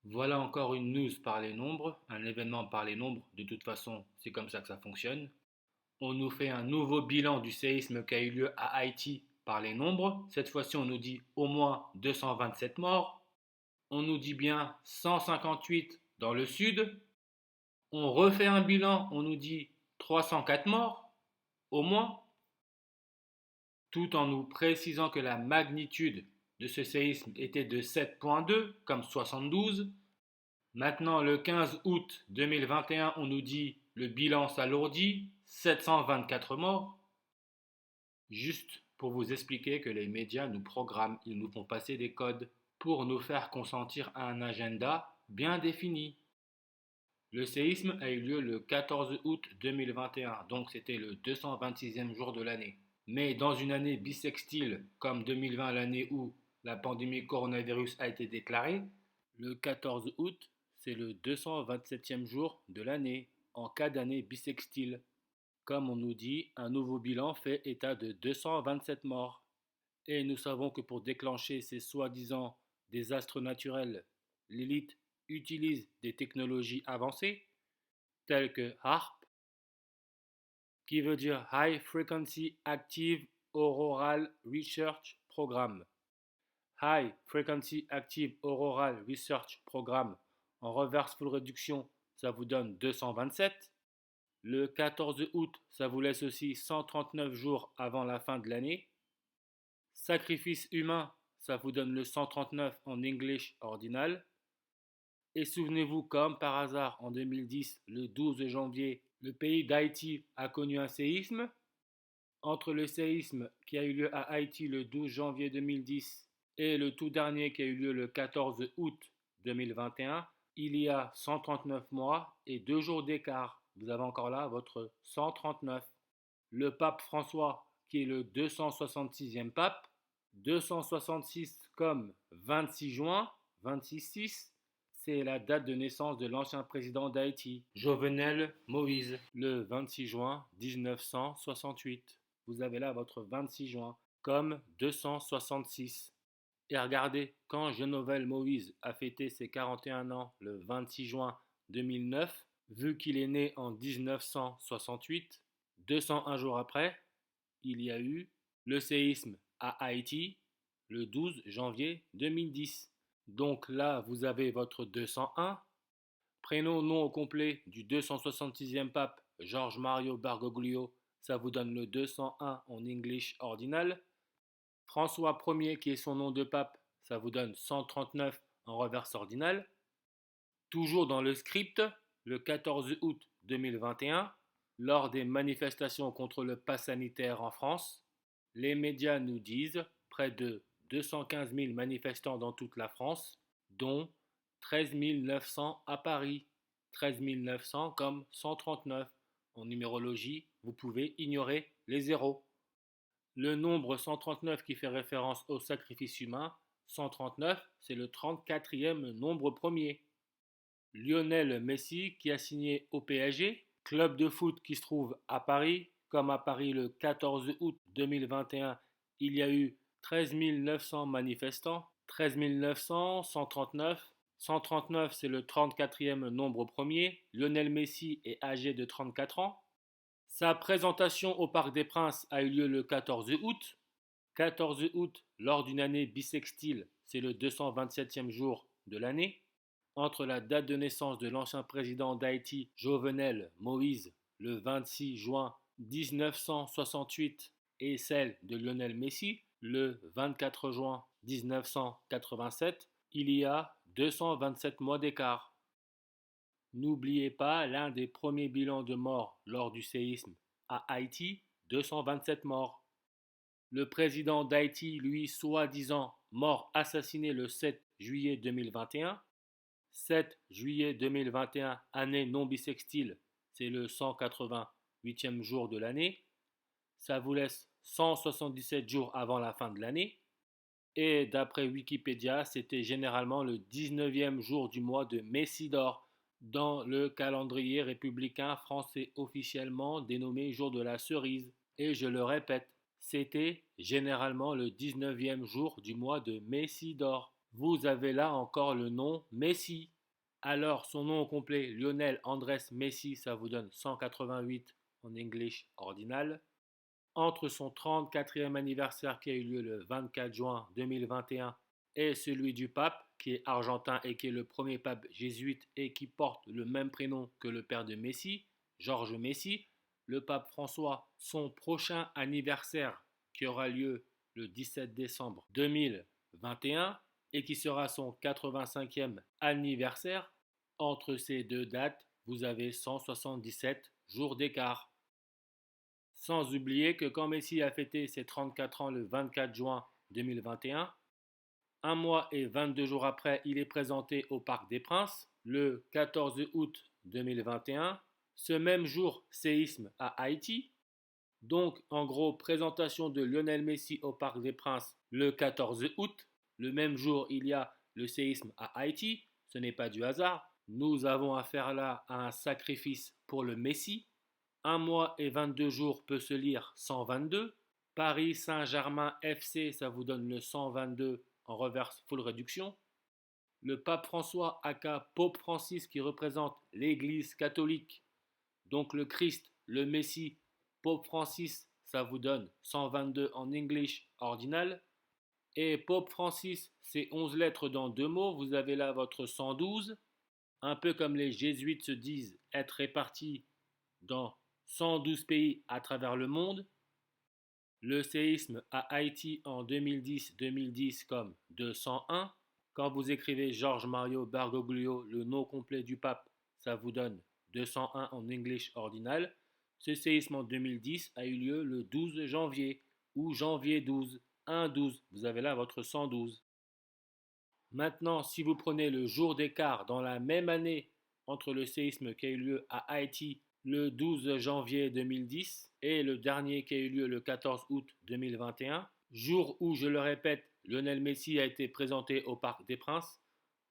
Voilà encore une news par les nombres, un événement par les nombres. De toute façon, c'est comme ça que ça fonctionne. On nous fait un nouveau bilan du séisme qui a eu lieu à Haïti par les nombres. Cette fois-ci, on nous dit au moins 227 morts. On nous dit bien 158 dans le sud. On refait un bilan, on nous dit 304 morts, au moins, tout en nous précisant que la magnitude de ce séisme était de 7,2 comme 72. Maintenant, le 15 août 2021, on nous dit le bilan s'alourdit, 724 morts. Juste pour vous expliquer que les médias nous programment, ils nous font passer des codes pour nous faire consentir à un agenda bien défini. Le séisme a eu lieu le 14 août 2021, donc c'était le 226e jour de l'année. Mais dans une année bissextile comme 2020, l'année où la pandémie coronavirus a été déclarée, le 14 août, c'est le 227e jour de l'année, en cas d'année bissextile. Comme on nous dit, un nouveau bilan fait état de 227 morts. Et nous savons que pour déclencher ces soi-disant désastres naturels, l'élite utilise des technologies avancées telles que HARP, qui veut dire High Frequency Active Auroral Research Program. High Frequency Active Auroral Research Program en reverse full réduction, ça vous donne 227. Le 14 août, ça vous laisse aussi 139 jours avant la fin de l'année. Sacrifice humain, ça vous donne le 139 en English ordinal. Et souvenez-vous, comme par hasard, en 2010, le 12 janvier, le pays d'Haïti a connu un séisme. Entre le séisme qui a eu lieu à Haïti le 12 janvier 2010 et le tout dernier qui a eu lieu le 14 août 2021, il y a 139 mois et 2 jours d'écart. Vous avez encore là votre 139. Le pape François, qui est le 266e pape, 266 comme 26 juin, 26-6, c'est la date de naissance de l'ancien président d'Haïti, Jovenel Moïse, le 26 juin 1968. Vous avez là votre 26 juin, comme 266. Et regardez, quand Jovenel Moïse a fêté ses 41 ans le 26 juin 2009, vu qu'il est né en 1968, 201 jours après, il y a eu le séisme à Haïti le 12 janvier 2010. Donc là, vous avez votre 201. Prénom, nom au complet du 266e pape Georges Mario Bergoglio, ça vous donne le 201 en English ordinal. François Ier, qui est son nom de pape, ça vous donne 139 en reverse ordinal. Toujours dans le script, le 14 août 2021, lors des manifestations contre le pass sanitaire en France, les médias nous disent près de 215 000 manifestants dans toute la France, dont 13 900 à Paris. 13 900 comme 139. En numérologie, vous pouvez ignorer les zéros. Le nombre 139 qui fait référence au sacrifice humain, 139, c'est le 34e nombre premier. Lionel Messi qui a signé au PSG, club de foot qui se trouve à Paris. Comme à Paris le 14 août 2021, il y a eu 13 900 manifestants. 13 900, 139. 139, c'est le 34e nombre premier. Lionel Messi est âgé de 34 ans. Sa présentation au Parc des Princes a eu lieu le 14 août. 14 août, lors d'une année bissextile, c'est le 227e jour de l'année. Entre la date de naissance de l'ancien président d'Haïti, Jovenel Moïse, le 26 juin 1968, et celle de Lionel Messi, le 24 juin 1987, il y a 227 mois d'écart. N'oubliez pas l'un des premiers bilans de morts lors du séisme à Haïti, 227 morts. Le président d'Haïti, lui, soi-disant mort assassiné le 7 juillet 2021, 7 juillet 2021, année non bissextile, c'est le 188e jour de l'année. Ça vous laisse 177 jours avant la fin de l'année. Et d'après Wikipédia, c'était généralement le 19e jour du mois de Messidor dans le calendrier républicain français officiellement dénommé jour de la cerise. Et je le répète, c'était généralement le 19e jour du mois de Messidor. Vous avez là encore le nom Messi. Alors, son nom complet, Lionel Andrés Messi, ça vous donne 188 en English ordinal. Entre son 34e anniversaire qui a eu lieu le 24 juin 2021 et celui du pape, qui est argentin et qui est le premier pape jésuite et qui porte le même prénom que le père de Messi, Georges Messi, le pape François, son prochain anniversaire qui aura lieu le 17 décembre 2021 et qui sera son 85e anniversaire. Entre ces deux dates, vous avez 177 jours d'écart. Sans oublier que quand Messi a fêté ses 34 ans le 24 juin 2021, un mois et 22 jours après, il est présenté au Parc des Princes le 14 août 2021. Ce même jour, séisme à Haïti. Donc, en gros, présentation de Lionel Messi au Parc des Princes le 14 août. Le même jour, il y a le séisme à Haïti. Ce n'est pas du hasard. Nous avons affaire là à un sacrifice pour le Messi. Un mois et 22 jours peut se lire 122. Paris Saint-Germain FC, ça vous donne le 122 en reverse full réduction. Le pape François, aka Pope Francis, qui représente l'Église catholique, donc le Christ, le Messie, Pope Francis, ça vous donne 122 en English ordinal. Et Pope Francis, c'est 11 lettres dans deux mots, vous avez là votre 112, un peu comme les jésuites se disent être répartis dans 112 pays à travers le monde. Le séisme à Haïti en 2010 comme 201. Quand vous écrivez Georges Mario Bergoglio, le nom complet du pape, ça vous donne 201 en English ordinal. Ce séisme en 2010 a eu lieu le 12 janvier ou janvier 12, 1-12. Vous avez là votre 112. Maintenant, si vous prenez le jour d'écart dans la même année entre le séisme qui a eu lieu à Haïti le 12 janvier 2010 et le dernier qui a eu lieu le 14 août 2021, jour où, je le répète, Lionel Messi a été présenté au Parc des Princes,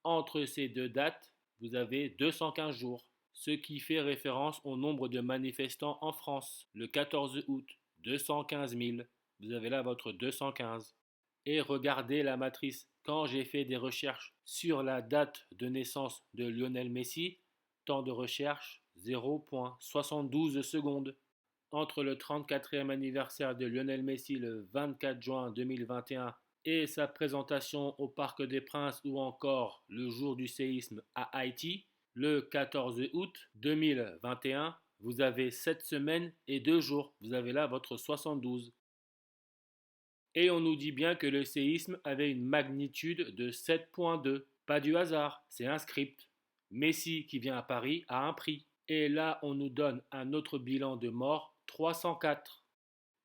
entre ces deux dates, vous avez 215 jours, ce qui fait référence au nombre de manifestants en France. Le 14 août, 215 000, vous avez là votre 215. Et regardez la matrice. Quand j'ai fait des recherches sur la date de naissance de Lionel Messi, temps de recherche 0,72 secondes. Entre le 34e anniversaire de Lionel Messi le 24 juin 2021 et sa présentation au Parc des Princes ou encore le jour du séisme à Haïti, le 14 août 2021, vous avez 7 semaines et 2 jours. Vous avez là votre 72. Et on nous dit bien que le séisme avait une magnitude de 7,2. Pas du hasard, c'est un script. Messi qui vient à Paris a un prix. Et là, on nous donne un autre bilan de mort, 304.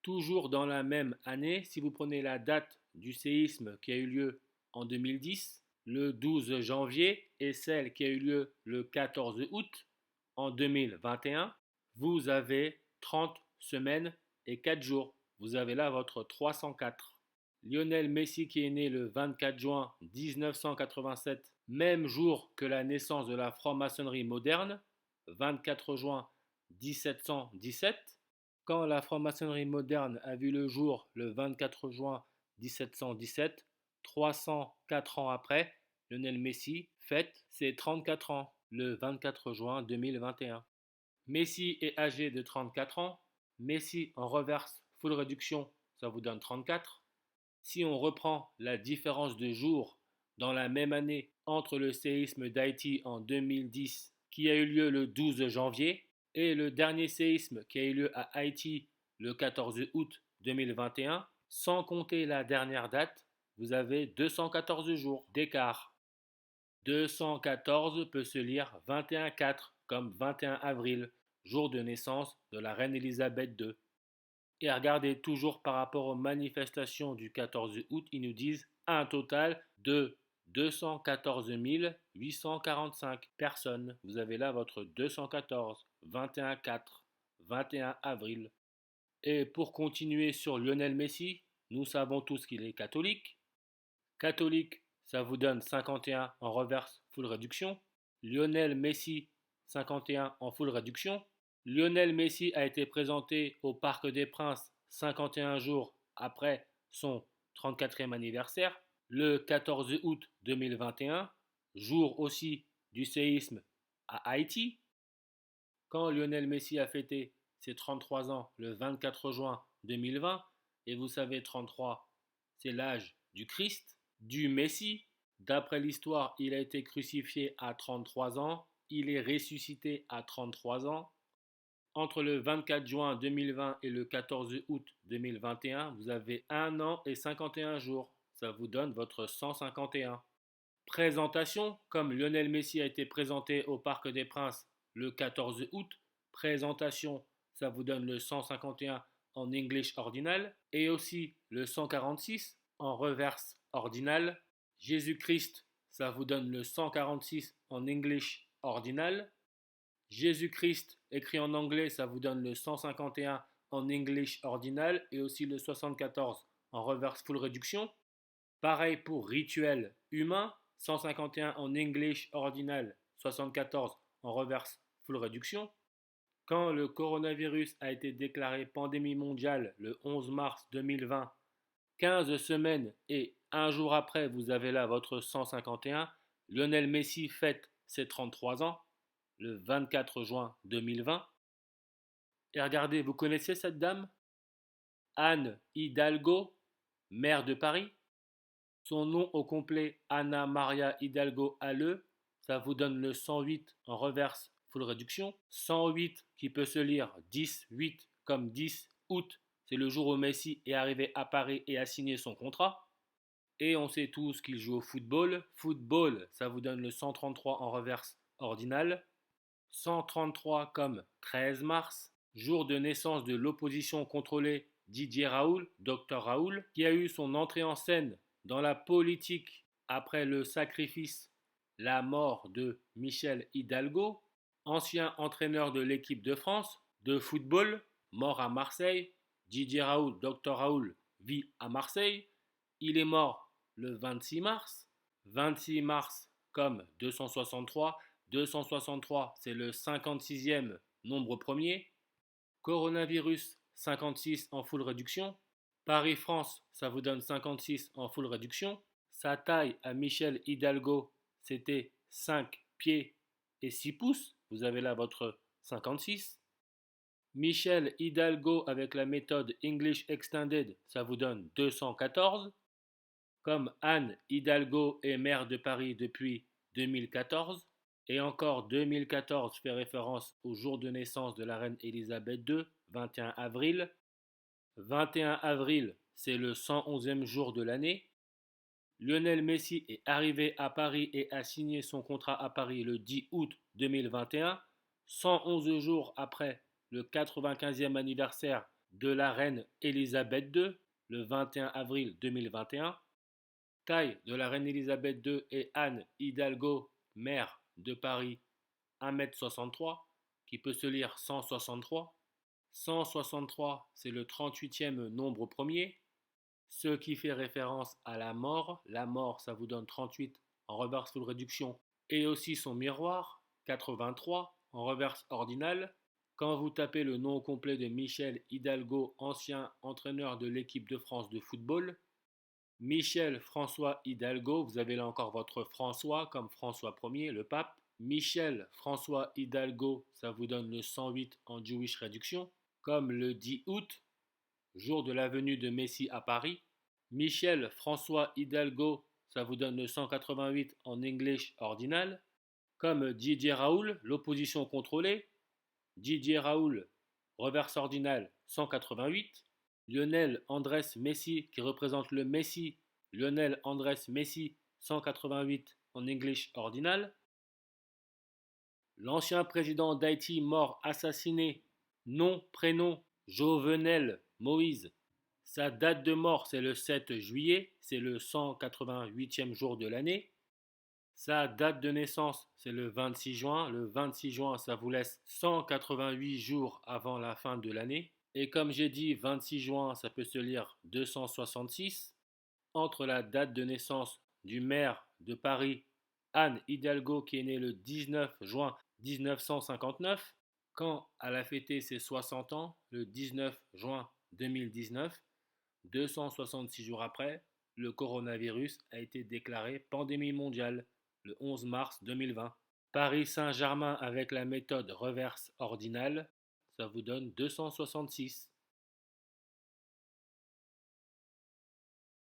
Toujours dans la même année, si vous prenez la date du séisme qui a eu lieu en 2010, le 12 janvier, et celle qui a eu lieu le 14 août en 2021, vous avez 30 semaines et 4 jours. Vous avez là votre 304. Lionel Messi qui est né le 24 juin 1987, même jour que la naissance de la franc-maçonnerie moderne, 24 juin 1717. Quand la franc-maçonnerie moderne a vu le jour le 24 juin 1717, 304 ans après, Lionel Messi fête ses 34 ans le 24 juin 2021. Messi est âgé de 34 ans. Messi en reverse full réduction, ça vous donne 34. Si on reprend la différence de jours dans la même année entre le séisme d'Haïti en 2010 qui a eu lieu le 12 janvier et le dernier séisme qui a eu lieu à Haïti le 14 août 2021, sans compter la dernière date, vous avez 214 jours d'écart. 214 peut se lire 21-4 comme 21 avril, jour de naissance de la reine Elisabeth II. Et regardez toujours par rapport aux manifestations du 14 août, ils nous disent un total de 214 845 personnes. Vous avez là votre 214, 21-4, 21 avril. Et pour continuer sur Lionel Messi, nous savons tous qu'il est catholique. Catholique, ça vous donne 51 en reverse full réduction. Lionel Messi, 51 en full réduction. Lionel Messi a été présenté au Parc des Princes 51 jours après son 34e anniversaire, le 14 août 2021, jour aussi du séisme à Haïti, quand Lionel Messi a fêté ses 33 ans le 24 juin 2020, et vous savez 33, c'est l'âge du Christ, du Messie. D'après l'histoire, il a été crucifié à 33 ans, il est ressuscité à 33 ans. Entre le 24 juin 2020 et le 14 août 2021, vous avez 1 an et 51 jours. Ça vous donne votre 151. Présentation, comme Lionel Messi a été présenté au Parc des Princes le 14 août, présentation, ça vous donne le 151 en English ordinal et aussi le 146 en reverse ordinal. Jésus-Christ, ça vous donne le 146 en English ordinal. Jésus-Christ, écrit en anglais, ça vous donne le 151 en English ordinal et aussi le 74 en reverse full réduction. Pareil pour rituel humain, 151 en English ordinal, 74 en reverse full réduction. Quand le coronavirus a été déclaré pandémie mondiale le 11 mars 2020, 15 semaines et un jour après, vous avez là votre 151. Lionel Messi fête ses 33 ans, le 24 juin 2020. Et regardez, vous connaissez cette dame? Anne Hidalgo, maire de Paris. Son nom au complet, Ana Maria Hidalgo Halleux, ça vous donne le 108 en reverse full réduction. 108 qui peut se lire 10-8 comme 10 août, c'est le jour où Messi est arrivé à Paris et a signé son contrat. Et on sait tous qu'il joue au football. Football, ça vous donne le 133 en reverse ordinal. 133 comme 13 mars, jour de naissance de l'opposition contrôlée Didier Raoult, Dr Raoult, qui a eu son entrée en scène dans la politique après le sacrifice, la mort de Michel Hidalgo, ancien entraîneur de l'équipe de France de football, mort à Marseille. Didier Raoult, Dr Raoult, vit à Marseille. Il est mort le 26 mars. 26 mars comme 263. 263, c'est le 56e nombre premier. Coronavirus, 56 en full réduction. Paris-France, ça vous donne 56 en full réduction. Sa taille à Michel Hidalgo, c'était 5 pieds et 6 pouces. Vous avez là votre 56. Michel Hidalgo avec la méthode English Extended, ça vous donne 214. Comme Anne Hidalgo est maire de Paris depuis 2014. Et encore 2014 fait référence au jour de naissance de la reine Elisabeth II, 21 avril. 21 avril, c'est le 111e jour de l'année. Lionel Messi est arrivé à Paris et a signé son contrat à Paris le 10 août 2021, 111 jours après le 95e anniversaire de la reine Elisabeth II, le 21 avril 2021. Taille de la reine Elisabeth II et Anne Hidalgo, maire de Paris, 1m63, qui peut se lire 163. 163, c'est le 38e nombre premier, ce qui fait référence à la mort. La mort, ça vous donne 38 en reverse full réduction, et aussi son miroir, 83 en reverse ordinal. Quand vous tapez le nom complet de Michel Hidalgo, ancien entraîneur de l'équipe de France de football, Michel François Hidalgo, vous avez là encore votre François comme François Ier, le pape. Michel François Hidalgo, ça vous donne le 108 en Jewish réduction. Comme le 10 août, jour de la venue de Messi à Paris. Michel François Hidalgo, ça vous donne le 188 en English ordinal. Comme Didier Raoult, l'opposition contrôlée. Didier Raoult, reverse ordinal 188. Lionel Andrés Messi, qui représente le Messi. Lionel Andrés Messi, 188 en English ordinal. L'ancien président d'Haïti mort assassiné, nom, prénom, Jovenel Moïse. Sa date de mort, c'est le 7 juillet, c'est le 188e jour de l'année. Sa date de naissance, c'est le 26 juin. Le 26 juin, ça vous laisse 188 jours avant la fin de l'année. Et comme j'ai dit, 26 juin, ça peut se lire 266. Entre la date de naissance du maire de Paris, Anne Hidalgo, qui est née le 19 juin 1959, quand elle a fêté ses 60 ans, le 19 juin 2019, 266 jours après, le coronavirus a été déclaré pandémie mondiale le 11 mars 2020. Paris Saint-Germain avec la méthode reverse ordinale, ça vous donne 266.